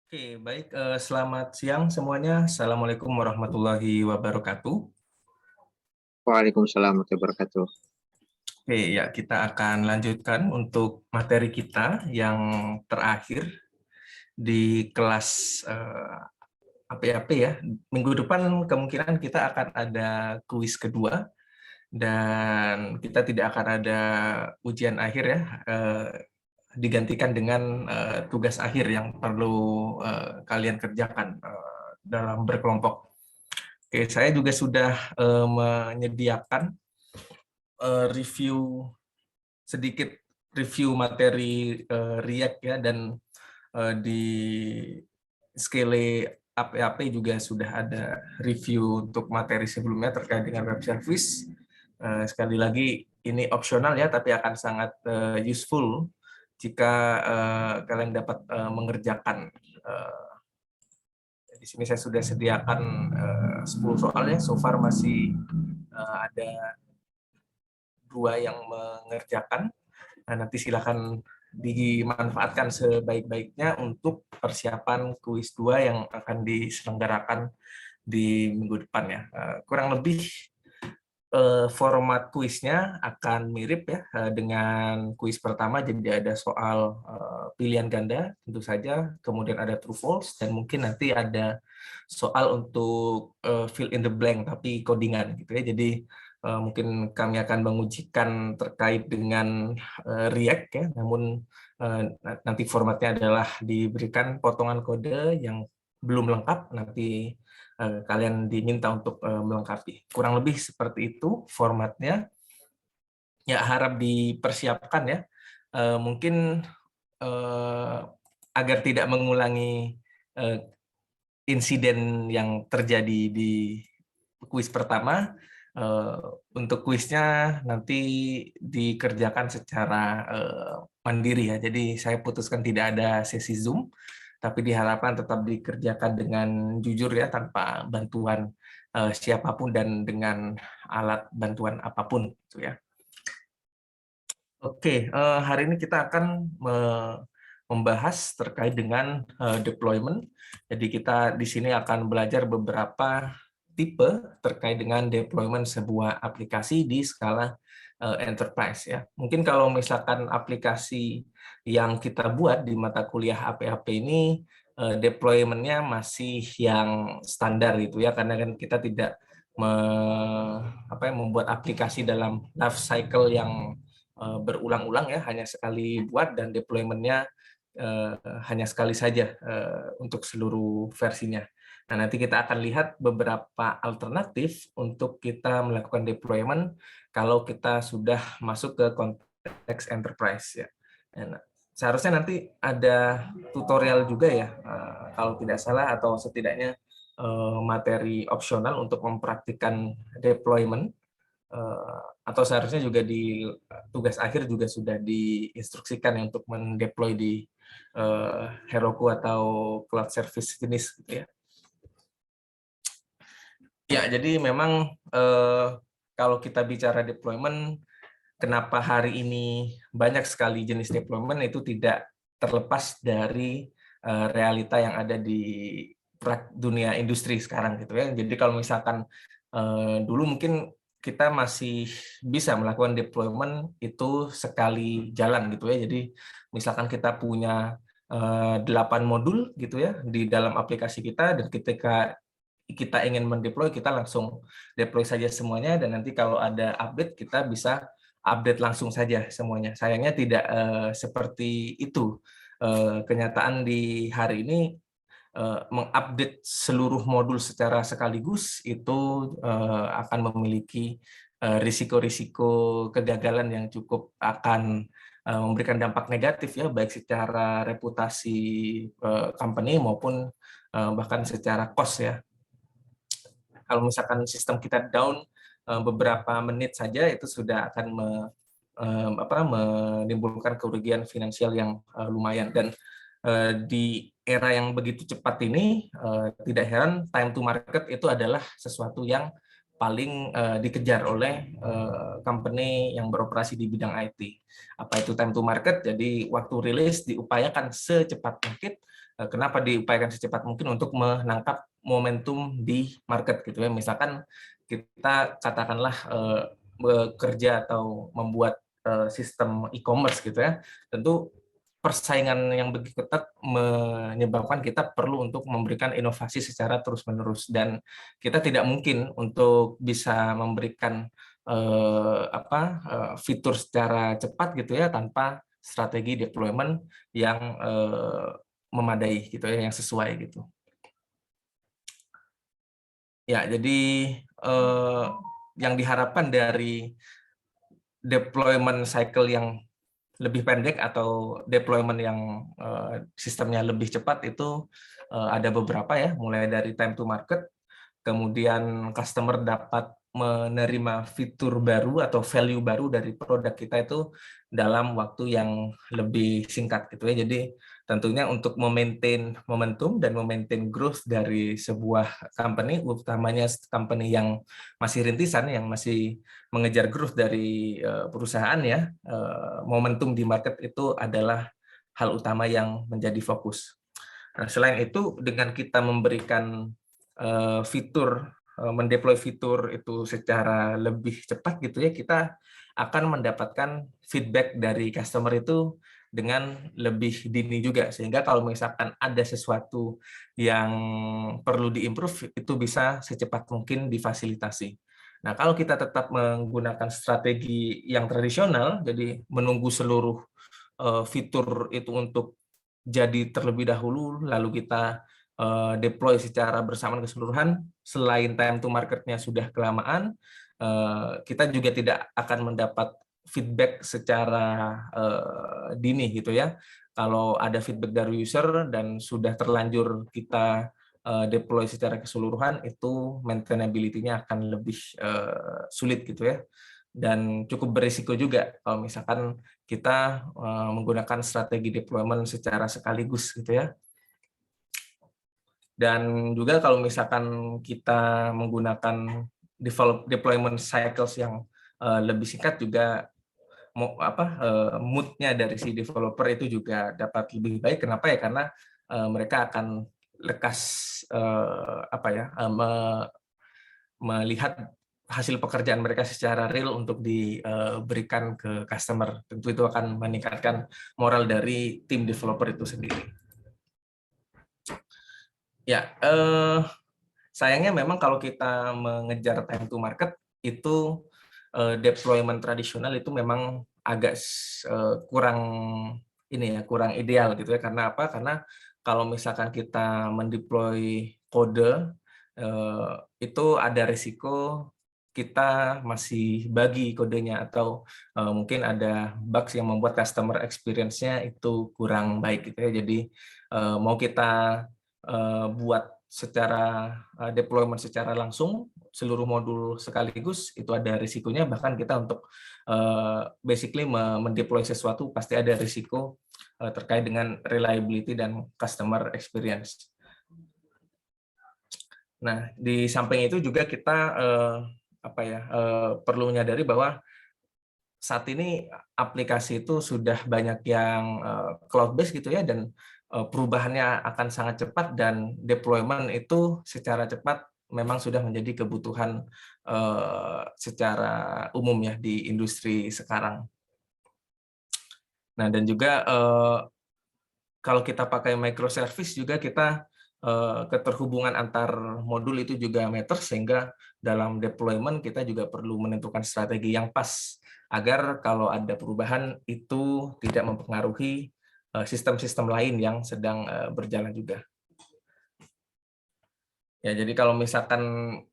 Oke, baik. Selamat siang semuanya. Assalamualaikum warahmatullahi wabarakatuh. Waalaikumsalam warahmatullahi wabarakatuh. Oke, ya kita akan lanjutkan untuk materi kita yang terakhir di kelas APAP ya. Minggu depan kemungkinan kita akan ada kuis kedua dan kita tidak akan ada ujian akhir ya. Digantikan dengan tugas akhir yang perlu kalian kerjakan dalam berkelompok. Oke, saya juga sudah menyediakan review sedikit review materi React ya, dan di Scale APAP juga sudah ada review untuk materi sebelumnya terkait dengan web service. Sekali lagi ini opsional ya, tapi akan sangat useful jika kalian dapat mengerjakan. Di sini saya sudah sediakan 10 soal ya, so far masih ada 2 yang mengerjakan. Nah, nanti silakan dimanfaatkan sebaik-baiknya untuk persiapan kuis 2 yang akan diselenggarakan di minggu depan ya. Kurang lebih format kuisnya akan mirip ya dengan kuis pertama, jadi ada soal pilihan ganda tentu saja, kemudian ada true false, dan mungkin nanti ada soal untuk fill in the blank tapi codingan gitu ya. Jadi mungkin kami akan mengujikan terkait dengan React ya, namun nanti formatnya adalah diberikan potongan kode yang belum lengkap, nanti kalian diminta untuk melengkapi. Kurang lebih seperti itu formatnya. Ya, harap dipersiapkan ya. Mungkin agar tidak mengulangi insiden yang terjadi di kuis pertama, untuk kuisnya nanti dikerjakan secara mandiri ya. Jadi saya putuskan tidak ada sesi Zoom, tapi diharapkan tetap dikerjakan dengan jujur ya, tanpa bantuan siapapun dan dengan alat bantuan apapun gitu ya. Oke, hari ini kita akan membahas terkait dengan deployment. Jadi kita di sini akan belajar beberapa tipe terkait dengan deployment sebuah aplikasi di skala enterprise ya. Mungkin kalau misalkan aplikasi yang kita buat di mata kuliah APAP ini deployment-nya masih yang standar gitu ya, karena kan kita tidak membuat aplikasi dalam life cycle yang berulang-ulang ya, hanya sekali buat dan deployment-nya hanya sekali saja untuk seluruh versinya. Nah, nanti kita akan lihat beberapa alternatif untuk kita melakukan deployment kalau kita sudah masuk ke konteks enterprise ya. Nah, seharusnya nanti ada tutorial juga ya, kalau tidak salah, atau setidaknya materi opsional untuk mempraktikkan deployment. Atau seharusnya juga di tugas akhir juga sudah diinstruksikan ya untuk mendeploy di Heroku atau cloud service jenis gitu ya. Ya, jadi memang kalau kita bicara deployment, kenapa hari ini banyak sekali jenis deployment itu tidak terlepas dari realita yang ada di dunia industri sekarang gitu ya. Jadi kalau misalkan dulu mungkin kita masih bisa melakukan deployment itu sekali jalan gitu ya. Jadi misalkan kita punya 8 modul gitu ya di dalam aplikasi kita, dan ketika kita ingin mendeploy, kita langsung deploy saja semuanya, dan nanti kalau ada update kita bisa update langsung saja semuanya. Sayangnya tidak seperti itu. Kenyataan di hari ini mengupdate seluruh modul secara sekaligus itu akan memiliki risiko-risiko kegagalan yang cukup akan memberikan dampak negatif ya, baik secara reputasi company maupun bahkan secara cost ya. Kalau misalkan sistem kita down beberapa menit saja, itu sudah akan menimbulkan kerugian finansial yang lumayan. Dan di era yang begitu cepat ini, tidak heran time to market itu adalah sesuatu yang paling dikejar oleh company yang beroperasi di bidang IT. Apa itu time to market? Jadi waktu rilis diupayakan secepat mungkin kenapa diupayakan secepat mungkin untuk menangkap momentum di market gitu ya. Misalkan kita katakanlah bekerja atau membuat sistem e-commerce gitu ya, tentu persaingan yang begitu ketat menyebabkan kita perlu untuk memberikan inovasi secara terus-menerus, dan kita tidak mungkin untuk bisa memberikan fitur secara cepat gitu ya tanpa strategi deployment yang memadai gitu ya, yang sesuai gitu. Ya, jadi yang diharapkan dari deployment cycle yang lebih pendek atau deployment yang sistemnya lebih cepat itu ada beberapa ya, mulai dari time to market, kemudian customer dapat menerima fitur baru atau value baru dari produk kita itu dalam waktu yang lebih singkat gitu ya. Jadi tentunya untuk memaintain momentum dan memaintain growth dari sebuah company, utamanya company yang masih rintisan, yang masih mengejar growth dari perusahaan ya, momentum di market itu adalah hal utama yang menjadi fokus. Nah, selain itu dengan kita memberikan fitur, mendeploy fitur itu secara lebih cepat gitu ya, kita akan mendapatkan feedback dari customer itu dengan lebih dini juga, sehingga kalau misalkan ada sesuatu yang perlu diimprove itu bisa secepat mungkin difasilitasi. Nah, kalau kita tetap menggunakan strategi yang tradisional, jadi menunggu seluruh fitur itu untuk jadi terlebih dahulu, lalu kita deploy secara bersamaan keseluruhan, selain time to market-nya sudah kelamaan, kita juga tidak akan mendapat feedback secara dini gitu ya. Kalau ada feedback dari user dan sudah terlanjur kita deploy secara keseluruhan, itu maintainability-nya akan lebih sulit gitu ya. Dan cukup berisiko juga kalau misalkan kita menggunakan strategi deployment secara sekaligus gitu ya. Dan juga kalau misalkan kita menggunakan deployment cycles yang lebih singkat juga, mood-nya dari si developer itu juga dapat lebih baik. Kenapa ya? Karena mereka akan lekas melihat hasil pekerjaan mereka secara real untuk diberikan ke customer. Tentu itu akan meningkatkan moral dari tim developer itu sendiri. Ya, sayangnya memang kalau kita mengejar time to market itu deployment tradisional itu memang agak kurang kurang ideal gitu ya. Karena apa? Karena kalau misalkan kita mendeploy kode itu ada risiko kita masih bagi kodenya, atau mungkin ada bugs yang membuat customer experience-nya itu kurang baik gitu ya. Jadi mau kita buat secara deployment secara langsung seluruh modul sekaligus, itu ada risikonya. Bahkan kita untuk basically mendeploy sesuatu pasti ada risiko terkait dengan reliability dan customer experience. Nah, di samping itu juga kita perlu menyadari bahwa saat ini aplikasi itu sudah banyak yang cloud based gitu ya, dan perubahannya akan sangat cepat, dan deployment itu secara cepat memang sudah menjadi kebutuhan secara umum ya di industri sekarang. Nah, dan juga kalau kita pakai microservice juga kita keterhubungan antar modul itu juga matter, sehingga dalam deployment kita juga perlu menentukan strategi yang pas agar kalau ada perubahan itu tidak mempengaruhi sistem-sistem lain yang sedang berjalan juga. Ya, jadi kalau misalkan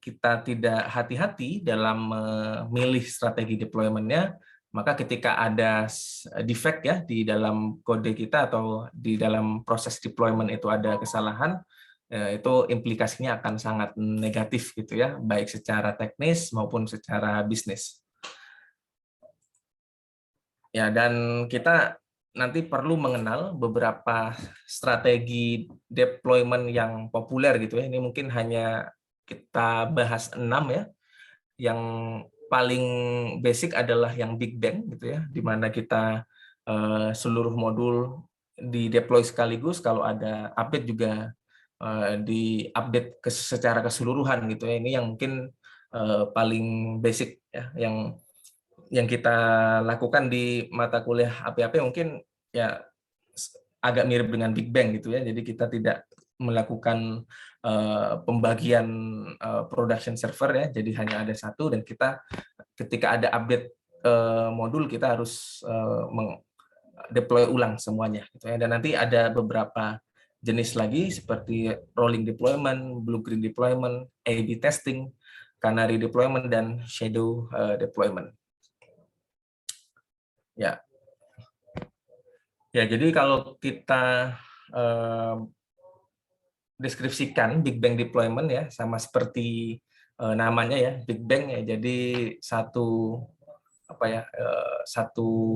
kita tidak hati-hati dalam memilih strategi deployment-nya, maka ketika ada defect ya di dalam kode kita atau di dalam proses deployment itu ada kesalahan, itu implikasinya akan sangat negatif gitu ya, baik secara teknis maupun secara bisnis. Ya, dan kita nanti perlu mengenal beberapa strategi deployment yang populer gitu ya. Ini mungkin hanya kita bahas 6 ya. Yang paling basic adalah yang Big Bang gitu ya, di mana kita seluruh modul di deploy sekaligus, kalau ada update juga di update secara keseluruhan gitu ya. Ini yang mungkin paling basic ya, yang kita lakukan di mata kuliah APAP mungkin ya agak mirip dengan Big Bang gitu ya. Jadi kita tidak melakukan pembagian production server ya. Jadi hanya ada satu, dan kita ketika ada update modul kita harus deploy ulang semuanya gitu ya. Dan nanti ada beberapa jenis lagi seperti rolling deployment, blue-green deployment, A/B testing, canary deployment, dan shadow deployment. Ya, jadi kalau kita deskripsikan Big Bang deployment ya, sama seperti namanya ya, Big Bang ya. Jadi satu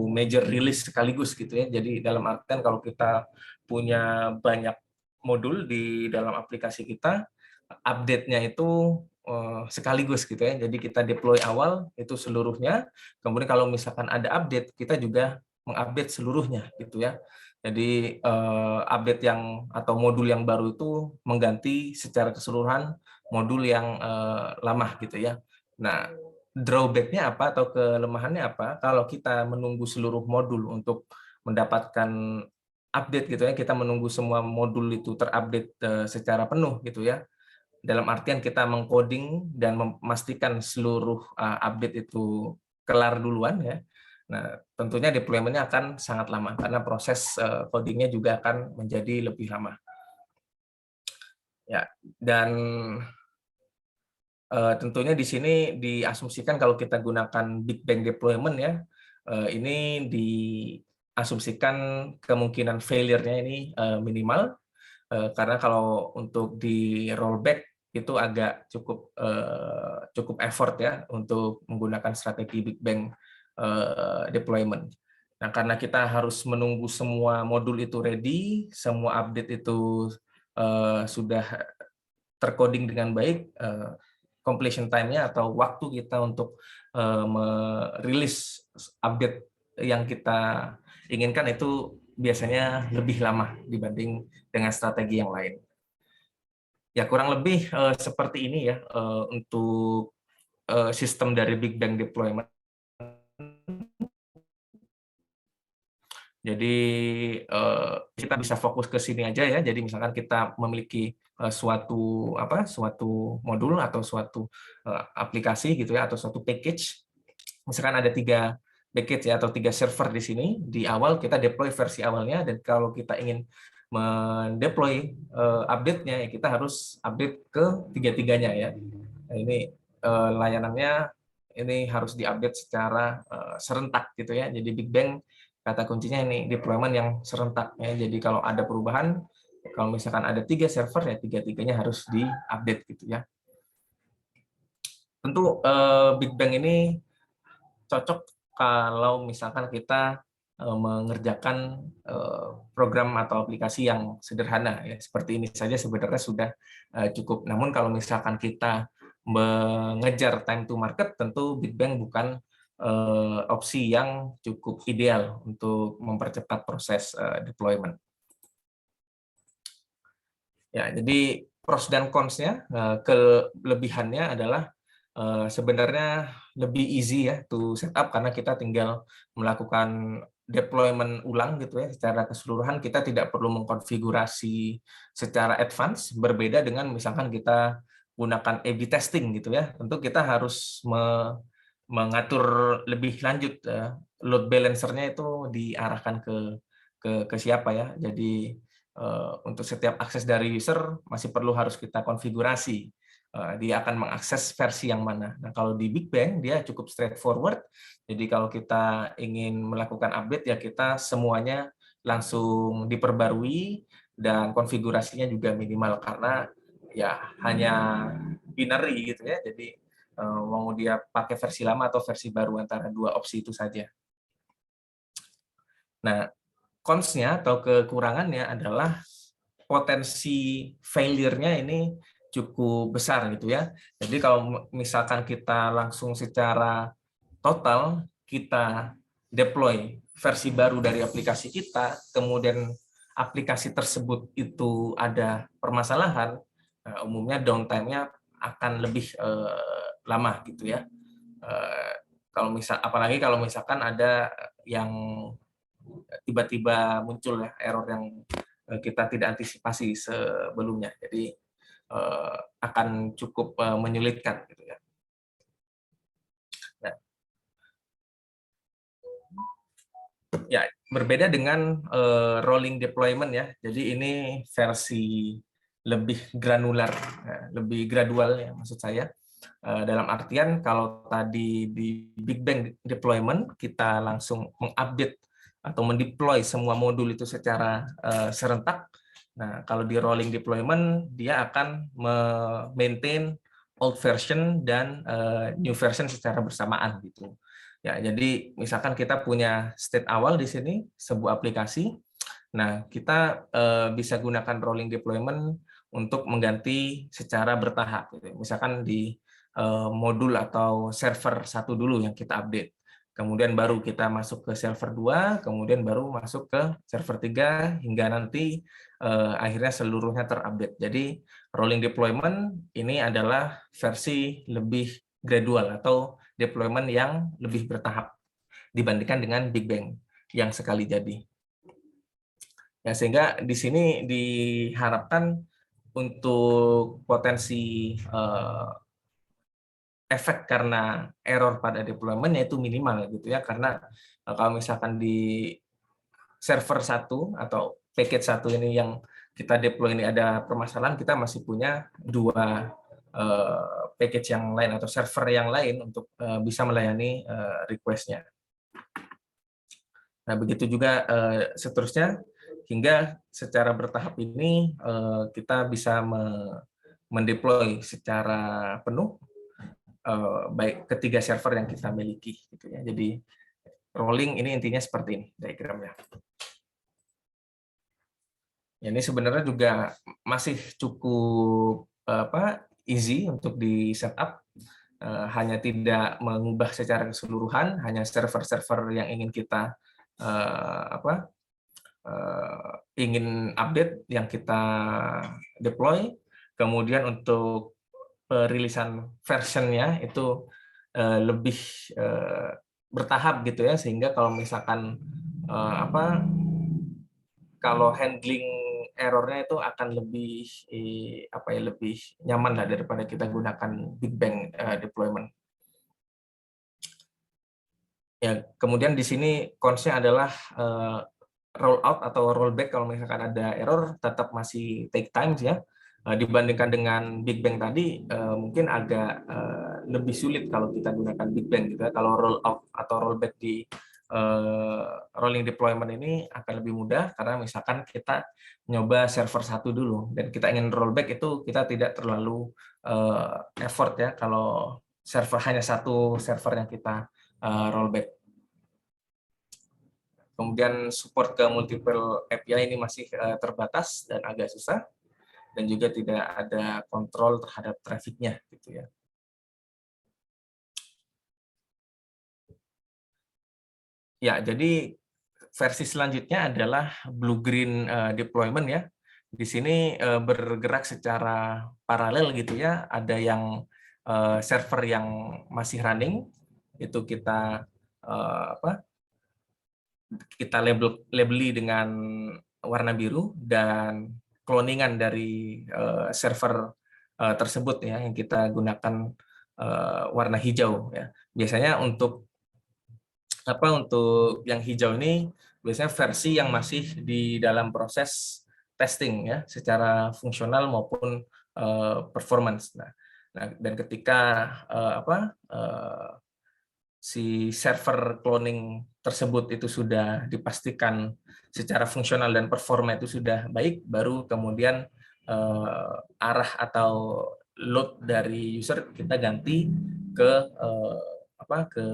major release sekaligus gitu ya. Jadi dalam artian kalau kita punya banyak modul di dalam aplikasi kita, update-nya itu sekaligus gitu ya. Jadi kita deploy awal itu seluruhnya, kemudian kalau misalkan ada update, kita juga mengupdate seluruhnya gitu ya. Jadi update yang atau modul yang baru itu mengganti secara keseluruhan modul yang lama gitu ya. Nah, drawback-nya apa atau kelemahannya apa? Kalau kita menunggu seluruh modul untuk mendapatkan update gitu ya, kita menunggu semua modul itu terupdate secara penuh gitu ya. Dalam artian kita mengcoding dan memastikan seluruh update itu kelar duluan ya. Nah, tentunya deployment-nya akan sangat lama karena proses coding-nya juga akan menjadi lebih lama. Ya, dan tentunya di sini diasumsikan kalau kita gunakan Big Bang deployment ya, ini diasumsikan kemungkinan failure-nya ini minimal, karena kalau untuk di rollback itu agak cukup effort ya untuk menggunakan strategi Big Bang deployment. Nah, karena kita harus menunggu semua modul itu ready, semua update itu sudah tercoding dengan baik, completion time-nya atau waktu kita untuk merilis update yang kita inginkan itu biasanya lebih lama dibanding dengan strategi yang lain. Ya, kurang lebih seperti ini ya untuk sistem dari Big Bang deployment. Jadi kita bisa fokus ke sini aja ya. Jadi misalkan kita memiliki suatu modul atau suatu aplikasi gitu ya, atau suatu package. Misalkan ada 3 package ya, atau 3 server di sini. Di awal kita deploy versi awalnya, dan kalau kita ingin mendeploy update-nya ya kita harus update ke tiga-tiganya ya. Nah, ini layanannya ini harus diupdate secara serentak gitu ya. Jadi Big Bang kata kuncinya ini deployment yang serentak ya. Jadi kalau ada perubahan, kalau misalkan ada 3 server ya tiga-tiganya harus diupdate gitu ya. Tentu Big Bang ini cocok kalau misalkan kita mengerjakan program atau aplikasi yang sederhana ya, seperti ini saja sebenarnya sudah cukup. Namun kalau misalkan kita mengejar time to market, tentu Big Bang bukan opsi yang cukup ideal untuk mempercepat proses deployment. Ya, jadi pros dan cons-nya, kelebihannya adalah sebenarnya lebih easy ya to setup, karena kita tinggal melakukan deployment ulang gitu ya secara keseluruhan. Kita tidak perlu mengkonfigurasi secara advance, berbeda dengan misalkan kita gunakan A/B testing gitu ya. Tentu kita harus mengatur lebih lanjut load balancer-nya itu diarahkan ke siapa ya. Jadi untuk setiap akses dari user masih perlu harus kita konfigurasi dia akan mengakses versi yang mana. Nah, kalau di Big Bang dia cukup straightforward. Jadi kalau kita ingin melakukan update ya kita semuanya langsung diperbarui, dan konfigurasinya juga minimal karena ya hanya binary gitu ya. Jadi mau dia pakai versi lama atau versi baru, antara 2 opsi itu saja. Nah, cons-nya atau kekurangannya adalah potensi failure-nya ini cukup besar gitu ya. Jadi kalau misalkan kita langsung secara total kita deploy versi baru dari aplikasi kita, kemudian aplikasi tersebut itu ada permasalahan, umumnya downtime-nya akan lebih lama gitu ya. Kalau apalagi kalau misalkan ada yang tiba-tiba muncul ya error yang kita tidak antisipasi sebelumnya, jadi akan cukup menyulitkan gitu ya. Nah, ya berbeda dengan rolling deployment ya. Jadi ini versi lebih granular, lebih gradual ya maksud saya. Dalam artian kalau tadi di Big Bang deployment kita langsung mengupdate atau mendeploy semua modul itu secara serentak. Nah, kalau di rolling deployment dia akan maintain old version dan new version secara bersamaan gitu. Ya, jadi misalkan kita punya state awal di sini sebuah aplikasi. Nah, kita bisa gunakan rolling deployment untuk mengganti secara bertahap gitu. Misalkan di modul atau server satu dulu yang kita update. Kemudian baru kita masuk ke server 2, kemudian baru masuk ke server 3 hingga nanti akhirnya seluruhnya terupdate. Jadi rolling deployment ini adalah versi lebih gradual atau deployment yang lebih bertahap dibandingkan dengan Big Bang yang sekali jadi. Ya, sehingga di sini diharapkan untuk potensi efek karena error pada deployment yaitu minimal gitu ya, karena kalau misalkan di server satu atau package satu ini yang kita deploy ini ada permasalahan, kita masih punya dua package yang lain atau server yang lain untuk bisa melayani request-nya. Nah, begitu juga seterusnya hingga secara bertahap ini kita bisa mendeploy secara penuh baik ketiga server yang kita miliki gitu ya. Jadi rolling ini intinya seperti ini diagramnya. Ya, ini sebenarnya juga masih cukup easy untuk di setup, hanya tidak mengubah secara keseluruhan, hanya server-server yang ingin kita ingin update yang kita deploy. Kemudian untuk perilisan versionnya itu lebih bertahap gitu ya, sehingga kalau misalkan kalau handling errornya itu akan lebih lebih nyaman lah daripada kita gunakan Big Bang deployment. Ya, kemudian di sini cons-nya adalah roll out atau rollback. Kalau misalkan ada error tetap masih take time ya. Dibandingkan dengan Big Bang tadi mungkin agak lebih sulit kalau kita gunakan Big Bang gitu ya. Kalau roll out atau rollback di rolling deployment ini akan lebih mudah karena misalkan kita nyoba server satu dulu dan kita ingin rollback, itu kita tidak terlalu effort ya kalau hanya satu server yang kita rollback. Kemudian support ke multiple API ini masih terbatas dan agak susah, dan juga tidak ada kontrol terhadap trafficnya gitu ya. Ya, jadi versi selanjutnya adalah blue green deployment ya. Di sini bergerak secara paralel gitu ya. Ada yang server yang masih running itu kita kita labeli dengan warna biru, dan cloningan dari server tersebut ya yang kita gunakan warna hijau ya. Biasanya untuk yang hijau ini biasanya versi yang masih di dalam proses testing ya, secara fungsional maupun performance. Nah, dan ketika si server cloning tersebut itu sudah dipastikan secara fungsional dan performa itu sudah baik, baru kemudian arah atau load dari user kita ganti ke ke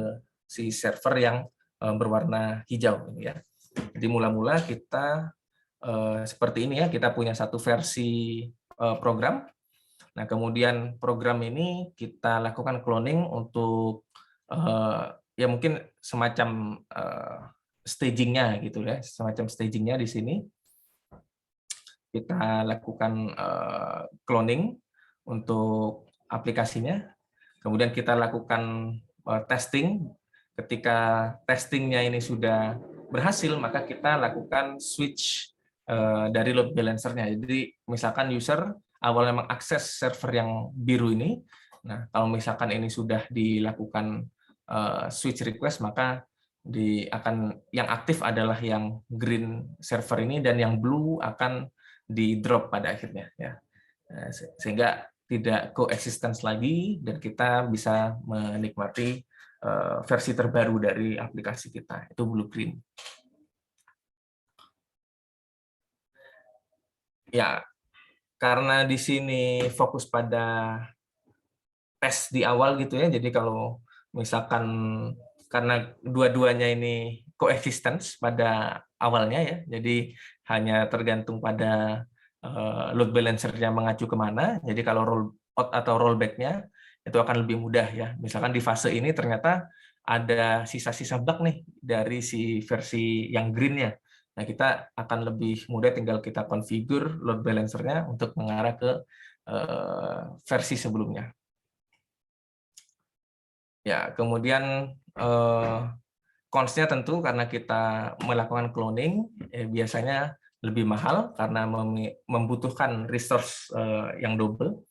si server yang berwarna hijau ya. Jadi mula-mula kita seperti ini ya, kita punya satu versi program. Nah, kemudian program ini kita lakukan cloning untuk ya mungkin semacam staging-nya gitu ya, semacam staging-nya di sini. kita lakukan cloning untuk aplikasinya, kemudian kita lakukan testing. Ketika testingnya ini sudah berhasil, maka kita lakukan switch dari load balancer-nya. Jadi misalkan user awalnya mengakses server yang biru ini, nah kalau misalkan ini sudah dilakukan switch request, maka yang aktif adalah yang green server ini, dan yang blue akan di drop pada akhirnya, ya. Sehingga tidak coexistence lagi, dan kita bisa menikmati versi terbaru dari aplikasi kita, itu blue green. Ya, karena di sini fokus pada tes di awal gitu ya, jadi kalau misalkan karena dua-duanya ini coexistence pada awalnya ya, jadi hanya tergantung pada load balancer-nya mengacu kemana. Jadi kalau roll out atau rollback-nya itu akan lebih mudah ya. Misalkan di fase ini ternyata ada sisa-sisa bug nih dari si versi yang green-nya. Nah, kita akan lebih mudah tinggal kita configure load balancer-nya untuk mengarah ke versi sebelumnya. Ya, kemudian cons-nya tentu karena kita melakukan cloning, biasanya lebih mahal karena membutuhkan resource yang double.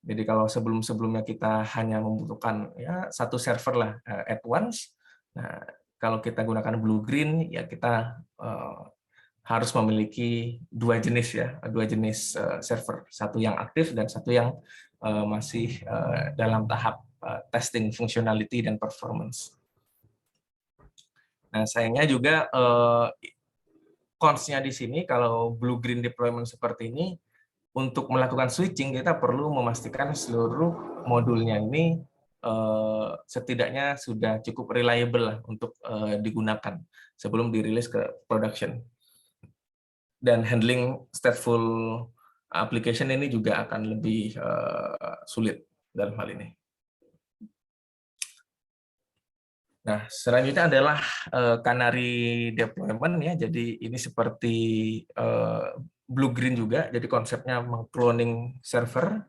Jadi kalau sebelum-sebelumnya kita hanya membutuhkan ya satu server lah at once. Nah, kalau kita gunakan blue green ya kita harus memiliki dua jenis server, satu yang aktif dan satu yang masih dalam tahap testing functionality dan performance. Nah, sayangnya juga cons-nya di sini kalau blue green deployment seperti ini, untuk melakukan switching kita perlu memastikan seluruh modulnya ini setidaknya sudah cukup reliable lah untuk digunakan sebelum dirilis ke production. Dan handling stateful application ini juga akan lebih sulit dalam hal ini. Nah, selanjutnya adalah Canary deployment ya. Jadi ini seperti blue green juga. Jadi konsepnya mengcloning server,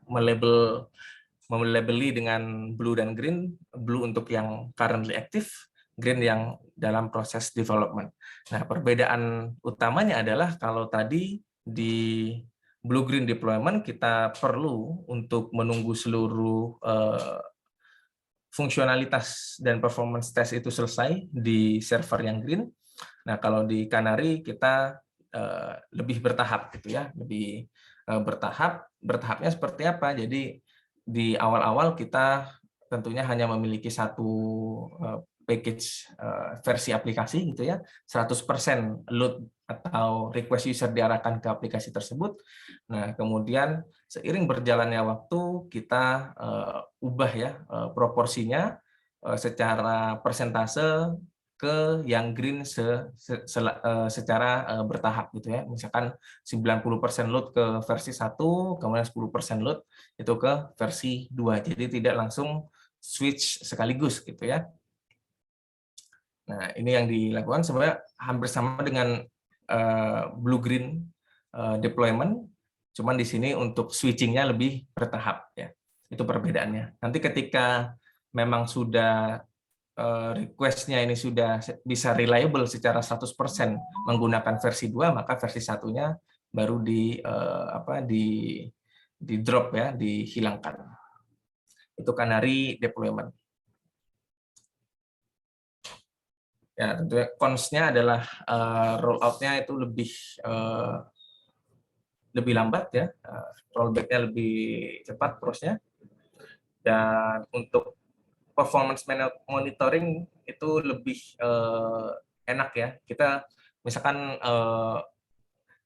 melabeli dengan blue dan green. Blue untuk yang currently active, green yang dalam proses development. Nah, perbedaan utamanya adalah kalau tadi di blue green deployment kita perlu untuk menunggu seluruh fungsionalitas dan performance test itu selesai di server yang green. Nah, kalau di Canary kita lebih bertahap gitu ya, lebih bertahap. Bertahapnya seperti apa? Jadi di awal-awal kita tentunya hanya memiliki satu package versi aplikasi gitu ya, 100% load atau request user diarahkan ke aplikasi tersebut. Nah, kemudian seiring berjalannya waktu kita ubah ya proporsinya secara persentase ke yang green secara bertahap gitu ya. Misalkan 90% load ke versi 1, kemudian 10% load itu ke versi 2. Jadi tidak langsung switch sekaligus gitu ya. Nah, ini yang dilakukan sebenarnya hampir sama dengan blue green deployment, cuman di sini untuk switching-nya lebih bertahap ya. Itu perbedaannya. Nanti ketika memang sudah request-nya ini sudah bisa reliable secara 100% menggunakan versi 2, maka versi satunya baru di drop ya, dihilangkan. Itu Canary deployment. Ya, tentunya cons-nya adalah rollout-nya itu lebih lambat ya, rollback-nya lebih cepat prosesnya, dan untuk performance monitoring itu lebih enak ya. Kita misalkan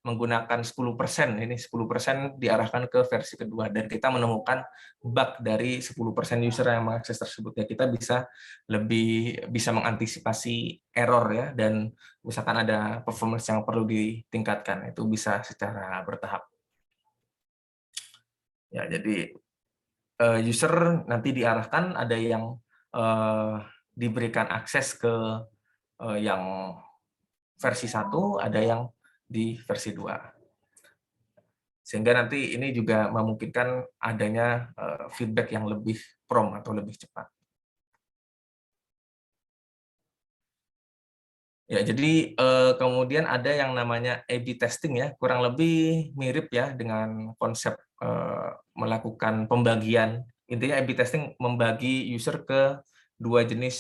menggunakan 10%, ini 10% diarahkan ke versi kedua, dan kita menemukan bug dari 10% user yang mengakses tersebut, ya kita bisa mengantisipasi error ya, dan misalkan ada performance yang perlu ditingkatkan, itu bisa secara bertahap. Ya, jadi user nanti diarahkan, ada yang diberikan akses ke yang versi 1, ada yang di versi 2. Sehingga nanti ini juga memungkinkan adanya feedback yang lebih prompt atau lebih cepat. Ya, jadi kemudian ada yang namanya A/B testing ya, kurang lebih mirip ya dengan konsep melakukan pembagian. Intinya A/B testing membagi user ke dua jenis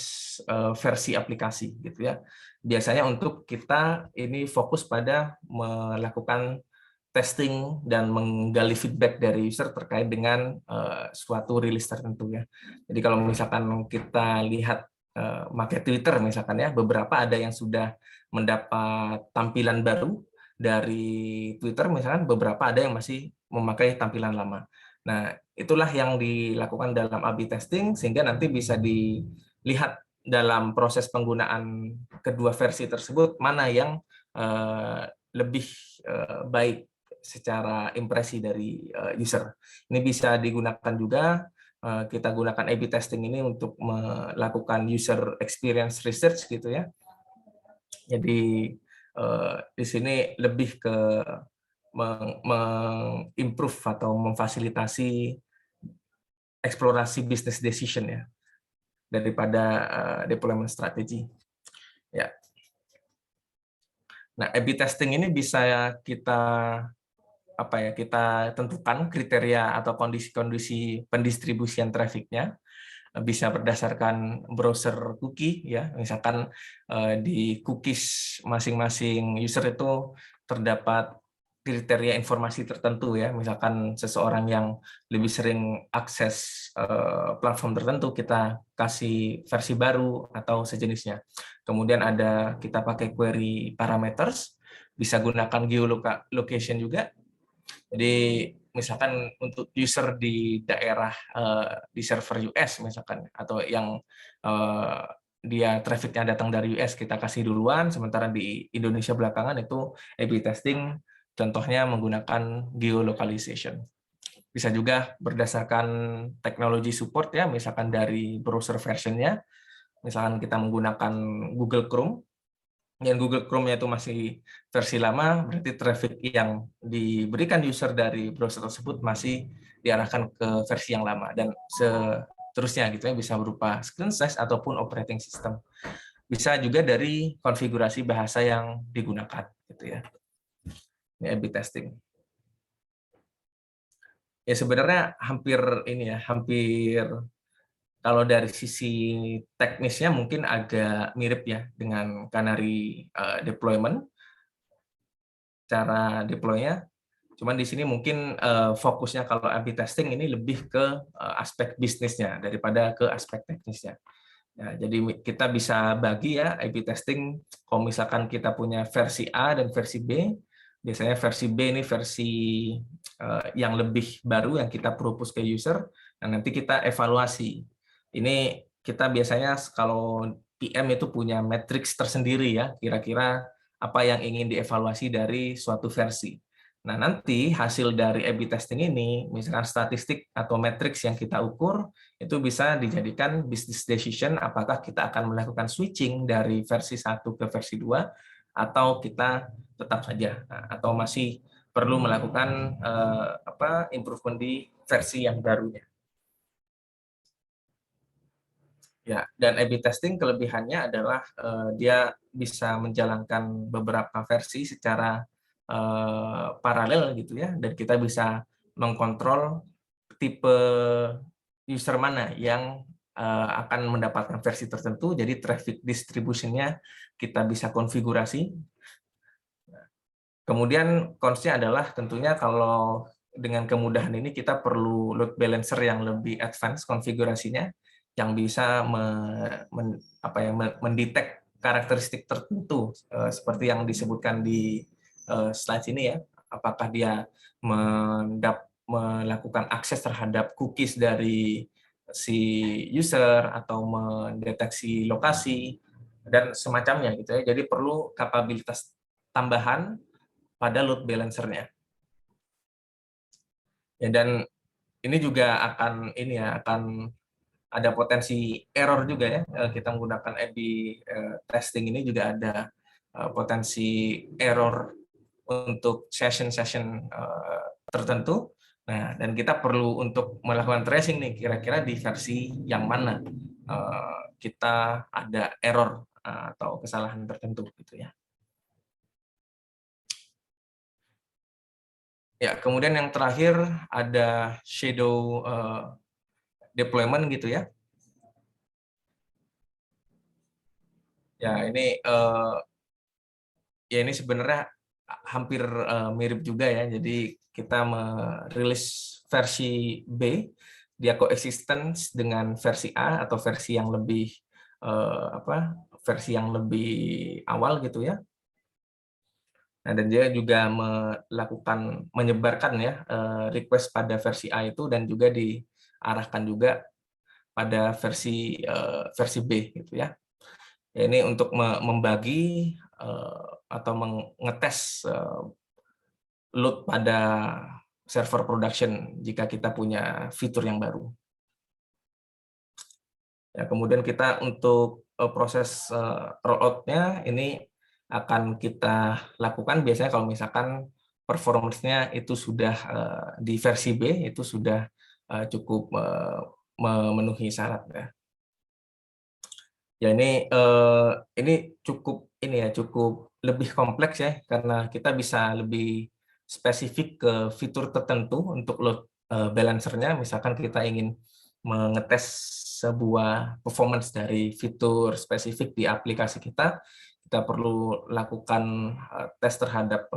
versi aplikasi gitu ya. Biasanya untuk kita ini fokus pada melakukan testing dan menggali feedback dari user terkait dengan suatu rilis tertentu ya. Jadi kalau misalkan kita lihat pakai Twitter misalkan ya, beberapa ada yang sudah mendapat tampilan baru dari Twitter misalkan, beberapa ada yang masih memakai tampilan lama. Nah, itulah yang dilakukan dalam A/B testing sehingga nanti bisa dilihat dalam proses penggunaan kedua versi tersebut mana yang lebih baik secara impresi dari user. Ini bisa digunakan juga, kita gunakan A/B testing ini untuk melakukan user experience research gitu ya. Jadi di sini lebih ke mengimprove atau memfasilitasi eksplorasi business decision ya daripada deployment strategi. Ya. Nah, A/B testing ini bisa kita kita tentukan kriteria atau kondisi-kondisi pendistribusian trafficnya, bisa berdasarkan browser cookie ya, misalkan di cookies masing-masing user itu terdapat kriteria informasi tertentu ya, misalkan seseorang yang lebih sering akses platform tertentu kita kasih versi baru atau sejenisnya. Kemudian ada kita pakai query parameters, bisa gunakan geolocation juga. Jadi misalkan untuk user di daerah di server US misalkan, atau yang dia trafficnya datang dari US kita kasih duluan, sementara di Indonesia belakangan itu A/B testing contohnya menggunakan geolocalization. Bisa juga berdasarkan teknologi support ya, misalkan dari browser versionnya, misalkan kita menggunakan Google Chrome, yang Google Chrome-nya itu masih versi lama, berarti traffic yang diberikan user dari browser tersebut masih diarahkan ke versi yang lama, dan seterusnya gitu ya, bisa berupa screen size ataupun operating system. Bisa juga dari konfigurasi bahasa yang digunakan gitu ya. Ini A/B testing. Ya sebenarnya hampir ini ya, hampir kalau dari sisi teknisnya mungkin agak mirip ya dengan Canary deployment, cara deploy-nya. Cuman di sini mungkin fokusnya kalau A/B testing ini lebih ke aspek bisnisnya daripada ke aspek teknisnya. Nah, jadi kita bisa bagi ya A/B testing, kalau misalkan kita punya versi A dan versi B, biasanya versi B ini versi yang lebih baru yang kita propose ke user, dan nanti kita evaluasi. Ini kita biasanya kalau PM itu punya matriks tersendiri ya, kira-kira apa yang ingin dievaluasi dari suatu versi. Nah, nanti hasil dari A/B testing ini, misalkan statistik atau matriks yang kita ukur, itu bisa dijadikan business decision apakah kita akan melakukan switching dari versi 1 ke versi 2, atau kita tetap saja, atau masih perlu melakukan improvement di versi yang barunya. Ya, dan A/B testing kelebihannya adalah dia bisa menjalankan beberapa versi secara paralel gitu ya, dan kita bisa mengkontrol tipe user mana yang akan mendapatkan versi tertentu, jadi traffic distribution-nya kita bisa konfigurasi. Kemudian cons-nya adalah tentunya kalau dengan kemudahan ini kita perlu load balancer yang lebih advance konfigurasinya, yang bisa mendetek karakteristik tertentu seperti yang disebutkan di slide ini ya, apakah dia melakukan akses terhadap cookies dari si user atau mendeteksi lokasi dan semacamnya gitu ya. Jadi perlu kapabilitas tambahan pada load balancer-nya. Ya, dan ini juga akan ada potensi error juga ya. Kita menggunakan A/B testing ini juga ada potensi error untuk session tertentu. Nah, dan kita perlu untuk melakukan tracing nih, kira-kira di versi yang mana kita ada error atau kesalahan tertentu gitu ya. Ya, kemudian yang terakhir ada shadow deployment gitu ya. Ya ini sebenarnya hampir mirip juga ya. Jadi kita merilis versi B, dia coexistence dengan versi A atau versi yang lebih versi yang lebih awal gitu ya. Nah, dan dia juga menyebarkan ya request pada versi A itu dan juga diarahkan juga pada versi B gitu ya. Ini untuk membagi atau mengetes load pada server production jika kita punya fitur yang baru. Ya, kemudian kita untuk proses rollout-nya ini akan kita lakukan biasanya kalau misalkan performance-nya itu sudah di versi B itu sudah cukup memenuhi syarat ya. Ya ini cukup lebih kompleks ya karena kita bisa lebih spesifik ke fitur tertentu untuk load balancer-nya. Misalkan kita ingin mengetes sebuah performance dari fitur spesifik di aplikasi kita perlu lakukan tes terhadap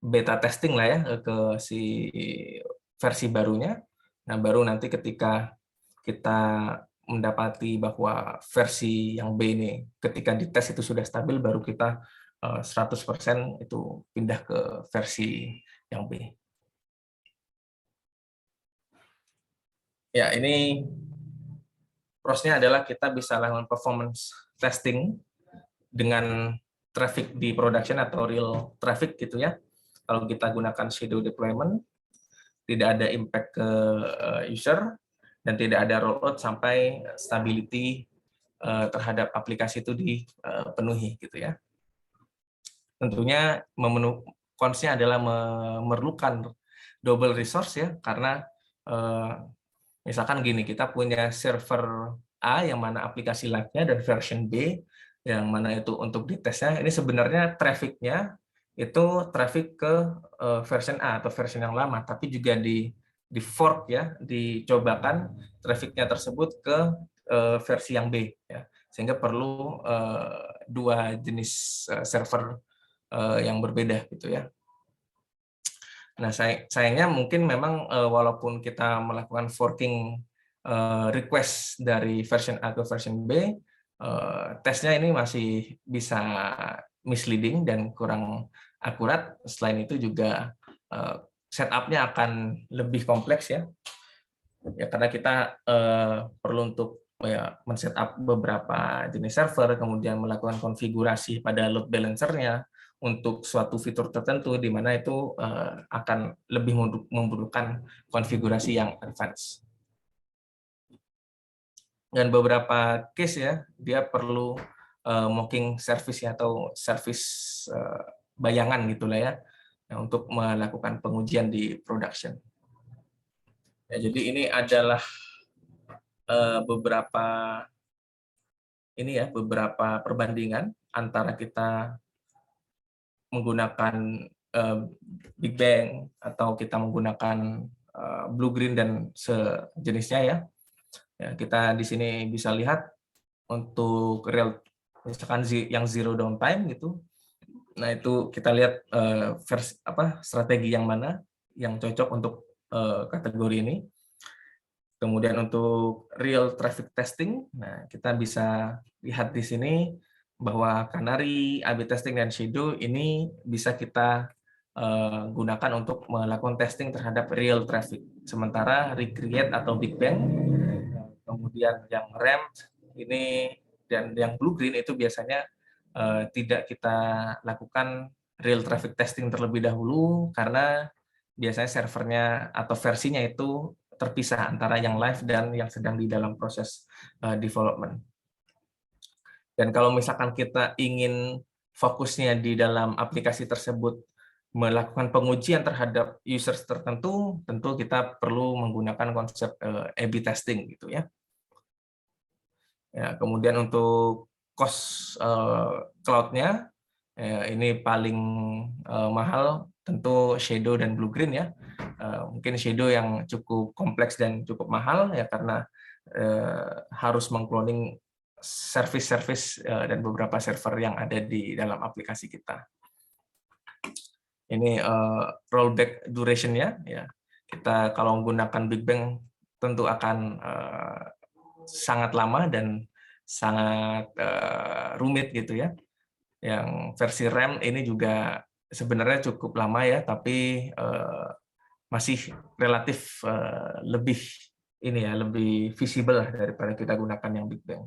beta testing lah ya ke si versi barunya. Nah, baru nanti ketika kita mendapati bahwa versi yang B ini ketika dites itu sudah stabil, baru kita 100% itu pindah ke versi yang B. Ya, ini prosesnya adalah kita bisa lakukan performance testing dengan traffic di production atau real traffic gitu ya. Kalau kita gunakan shadow deployment, tidak ada impact ke user, dan tidak ada rollout sampai stability terhadap aplikasi itu dipenuhi gitu ya. Tentunya konsepnya adalah memerlukan double resource ya, karena misalkan gini, kita punya server A yang mana aplikasi live-nya dan version B yang mana itu untuk ditesnya. Ini sebenarnya traffic-nya itu traffic ke version A atau version yang lama, tapi juga di fork ya, dicobakan traffic-nya tersebut ke versi yang B ya. Sehingga perlu dua jenis server yang berbeda gitu ya. Nah, sayangnya mungkin memang walaupun kita melakukan forking request dari version A ke version B, tesnya ini masih bisa misleading dan kurang akurat. Selain itu juga setup-nya akan lebih kompleks ya. Ya, karena kita perlu untuk men-setup beberapa jenis server, kemudian melakukan konfigurasi pada load balancer-nya untuk suatu fitur tertentu, di mana itu akan lebih memerlukan konfigurasi yang advance. Dan beberapa case ya, dia perlu mocking service atau service bayangan gitulah ya, untuk melakukan pengujian di production. Ya, jadi ini adalah beberapa perbandingan antara kita menggunakan Big Bang atau kita menggunakan Blue Green dan sejenisnya ya. Ya, kita di sini bisa lihat untuk real misalkan yang zero downtime gitu. Nah, itu kita lihat strategi yang mana yang cocok untuk kategori ini. Kemudian untuk real traffic testing, nah kita bisa lihat di sini bahwa Canary, A/B testing, dan Shadow ini bisa kita gunakan untuk melakukan testing terhadap real traffic. Sementara Recreate atau Big Bang, kemudian yang RAM ini dan yang Blue Green itu biasanya tidak kita lakukan real traffic testing terlebih dahulu karena biasanya servernya atau versinya itu terpisah antara yang live dan yang sedang di dalam proses development. Dan kalau misalkan kita ingin fokusnya di dalam aplikasi tersebut melakukan pengujian terhadap users tertentu, tentu kita perlu menggunakan konsep A/B testing gitu ya. Ya, kemudian untuk cost cloud-nya ini paling mahal tentu Shadow dan Blue Green ya. Mungkin Shadow yang cukup kompleks dan cukup mahal ya karena harus mengcloning service-service dan beberapa server yang ada di dalam aplikasi kita. Ini rollback duration-nya ya. Kita kalau menggunakan Big Bang tentu akan sangat lama dan sangat rumit gitu ya. Yang versi RAM ini juga sebenarnya cukup lama ya, tapi masih relatif lebih ini ya, lebih visible lah daripada kita gunakan yang Big Bang.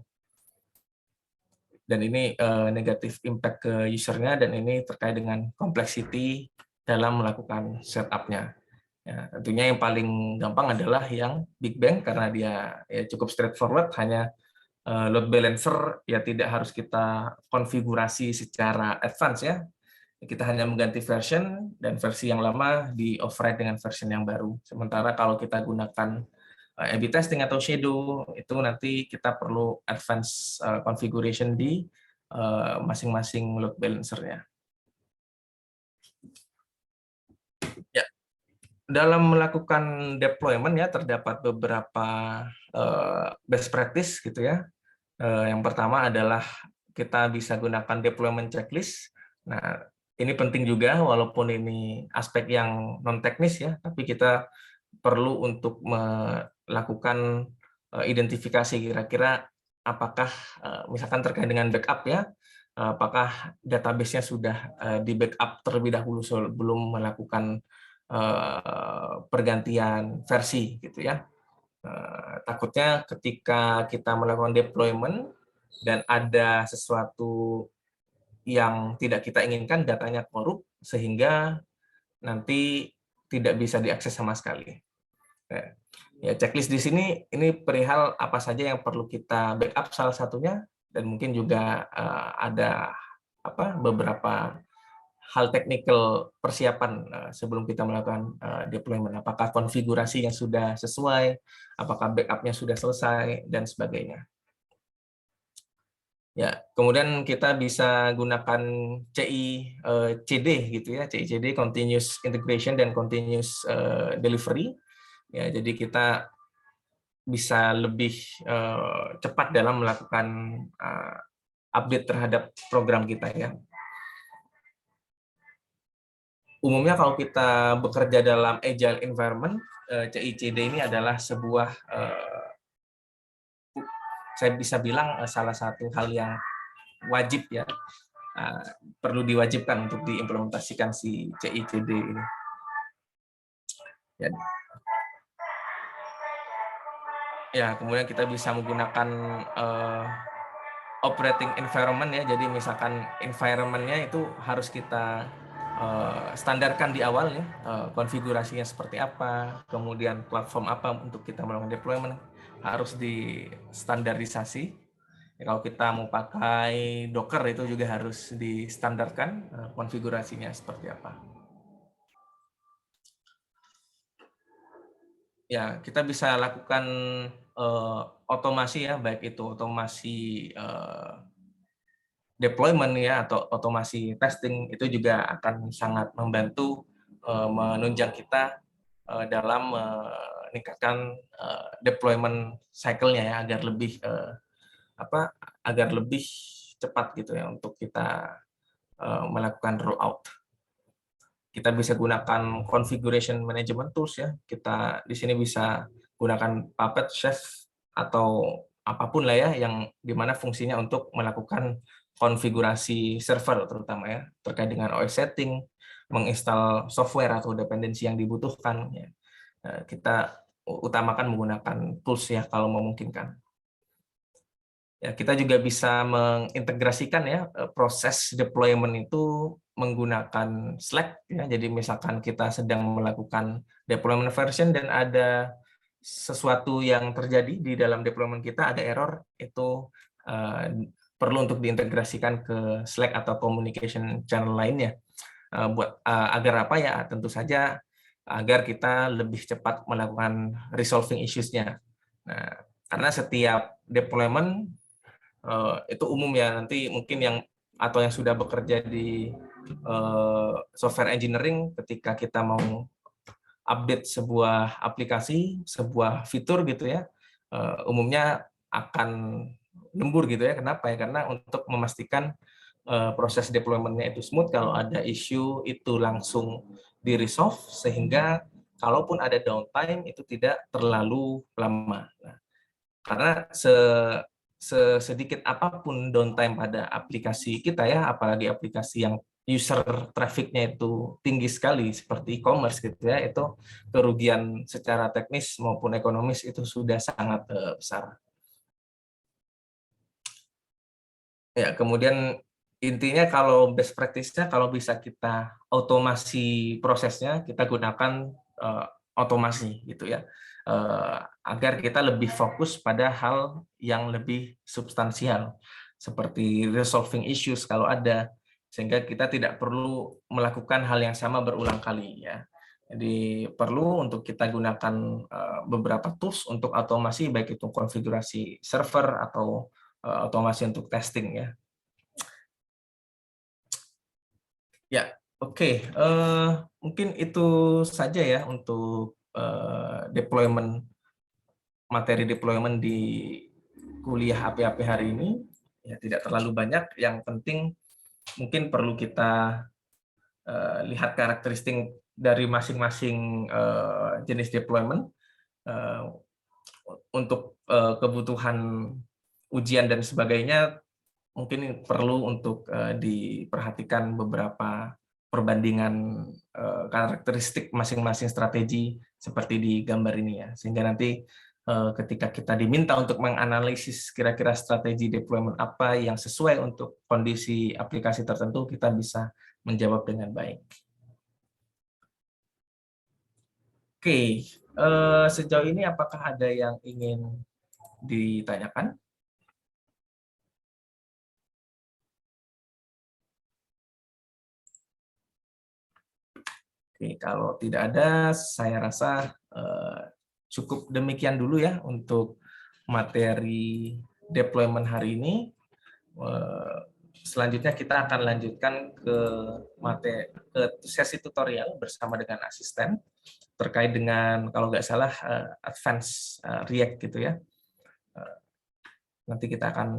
Dan ini negatif impact ke usernya, dan ini terkait dengan complexity dalam melakukan setup-nya. Ya, tentunya yang paling gampang adalah yang Big Bang karena dia ya cukup straightforward, hanya load balancer ya tidak harus kita konfigurasi secara advance ya. Kita hanya mengganti version dan versi yang lama di override dengan version yang baru. Sementara kalau kita gunakan A/B testing atau shadow itu nanti kita perlu advance configuration di masing-masing load balancer-nya. Ya, dalam melakukan deployment ya terdapat beberapa best practice gitu ya. Yang pertama adalah kita bisa gunakan deployment checklist. Nah, ini penting juga walaupun ini aspek yang non teknis ya, tapi kita perlu untuk melakukan identifikasi kira-kira apakah misalkan terkait dengan backup ya, apakah database-nya sudah di backup terlebih dahulu sebelum melakukan pergantian versi gitu ya. Takutnya ketika kita melakukan deployment dan ada sesuatu yang tidak kita inginkan, datanya korup sehingga nanti tidak bisa diakses sama sekali. Ya, checklist di sini ini perihal apa saja yang perlu kita backup salah satunya, dan mungkin juga ada beberapa hal technical persiapan sebelum kita melakukan deployment. Apakah konfigurasi yang sudah sesuai, apakah backupnya sudah selesai, dan sebagainya. Ya, kemudian kita bisa gunakan CI/CD gitu ya, CI/CD continuous integration dan continuous delivery. Ya, jadi kita bisa lebih cepat dalam melakukan update terhadap program kita ya. Umumnya kalau kita bekerja dalam agile environment, CI/CD ini adalah sebuah saya bisa bilang salah satu hal yang wajib ya, perlu diwajibkan untuk diimplementasikan si CI/CD ini. Ya, kemudian kita bisa menggunakan operating environment ya, jadi misalkan environment-nya itu harus kita standarkan di awal ya, konfigurasinya seperti apa, kemudian platform apa untuk kita melakukan deployment harus distandarisasi. Ya, kalau kita mau pakai Docker itu juga harus distandarkan konfigurasinya seperti apa. Ya, kita bisa lakukan otomasi ya, baik itu otomasi deployment ya atau otomasi testing, itu juga akan sangat membantu menunjang kita dalam meningkatkan deployment cycle-nya ya, agar lebih cepat gitu ya untuk kita melakukan rollout. Kita bisa gunakan configuration management tools ya. Kita di sini bisa gunakan Puppet, Chef atau apapun lah ya yang dimana fungsinya untuk melakukan konfigurasi server terutama ya, terkait dengan OS setting, menginstal software atau dependensi yang dibutuhkan ya. Kita utamakan menggunakan tools ya kalau memungkinkan. Ya, kita juga bisa mengintegrasikan ya proses deployment itu menggunakan Slack ya. Jadi misalkan kita sedang melakukan deployment version dan ada sesuatu yang terjadi di dalam deployment kita, ada error, itu perlu untuk diintegrasikan ke Slack atau communication channel lainnya. Agar apa ya? Tentu saja agar kita lebih cepat melakukan resolving issues-nya. Nah, karena setiap deployment itu umum ya, nanti mungkin yang sudah bekerja di software engineering, ketika kita mau update sebuah aplikasi, sebuah fitur gitu ya, umumnya akan lembur gitu ya. Kenapa ya? Karena untuk memastikan proses deployment-nya itu smooth, kalau ada isu itu langsung di-resolve, sehingga kalaupun ada downtime itu tidak terlalu lama. Nah, karena sedikit apapun downtime pada aplikasi kita ya, apalagi aplikasi yang user traffic-nya itu tinggi sekali seperti e-commerce gitu ya, itu kerugian secara teknis maupun ekonomis itu sudah sangat besar. Ya, kemudian intinya kalau best practice-nya, kalau bisa kita otomasi prosesnya, kita gunakan otomasi gitu ya, agar kita lebih fokus pada hal yang lebih substansial seperti resolving issues kalau ada, sehingga kita tidak perlu melakukan hal yang sama berulang kali ya. Jadi perlu untuk kita gunakan beberapa tools untuk otomasi, baik itu konfigurasi server atau otomasi untuk testing ya. Ya, oke. Mungkin itu saja ya untuk materi deployment di kuliah AP-AP hari ini. Ya, tidak terlalu banyak. Yang penting mungkin perlu kita lihat karakteristik dari masing-masing jenis deployment untuk kebutuhan ujian dan sebagainya. Mungkin perlu untuk diperhatikan beberapa perbandingan karakteristik masing-masing strategi seperti di gambar ini ya, sehingga nanti ketika kita diminta untuk menganalisis kira-kira strategi deployment apa yang sesuai untuk kondisi aplikasi tertentu, kita bisa menjawab dengan baik. Oke, sejauh ini apakah ada yang ingin ditanyakan? Oke, kalau tidak ada, saya rasa cukup demikian dulu ya untuk materi deployment hari ini. Selanjutnya kita akan lanjutkan ke sesi tutorial bersama dengan asisten terkait dengan, kalau nggak salah, advance React gitu ya. Nanti kita akan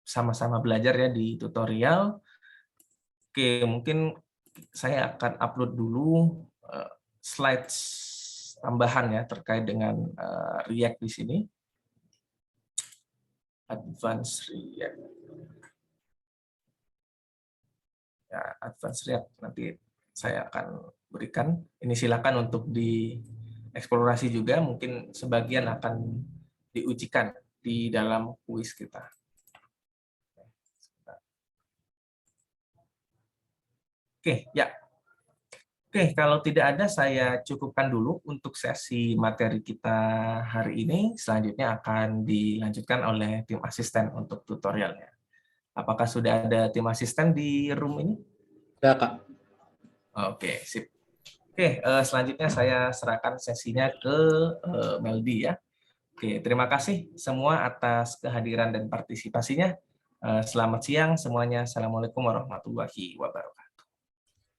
sama-sama belajar ya di tutorial. Oke, mungkin saya akan upload dulu slides tambahan ya terkait dengan React di sini. Advanced React. Ya, Advanced React nanti saya akan berikan. Ini silakan untuk dieksplorasi juga, mungkin sebagian akan diujikan di dalam kuis kita. Oke, ya. Oke, kalau tidak ada, saya cukupkan dulu untuk sesi materi kita hari ini. Selanjutnya akan dilanjutkan oleh tim asisten untuk tutorialnya. Apakah sudah ada tim asisten di room ini? Ya, Kak. Oke, sip. Oke, selanjutnya saya serahkan sesinya ke Meldi ya. Oke, terima kasih semua atas kehadiran dan partisipasinya. Selamat siang semuanya. Assalamualaikum warahmatullahi wabarakatuh.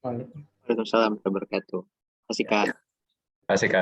Waalaikumsalam warahmatullahi wabarakatuh. Terima kasih, Kak. Terima kasih, Kak.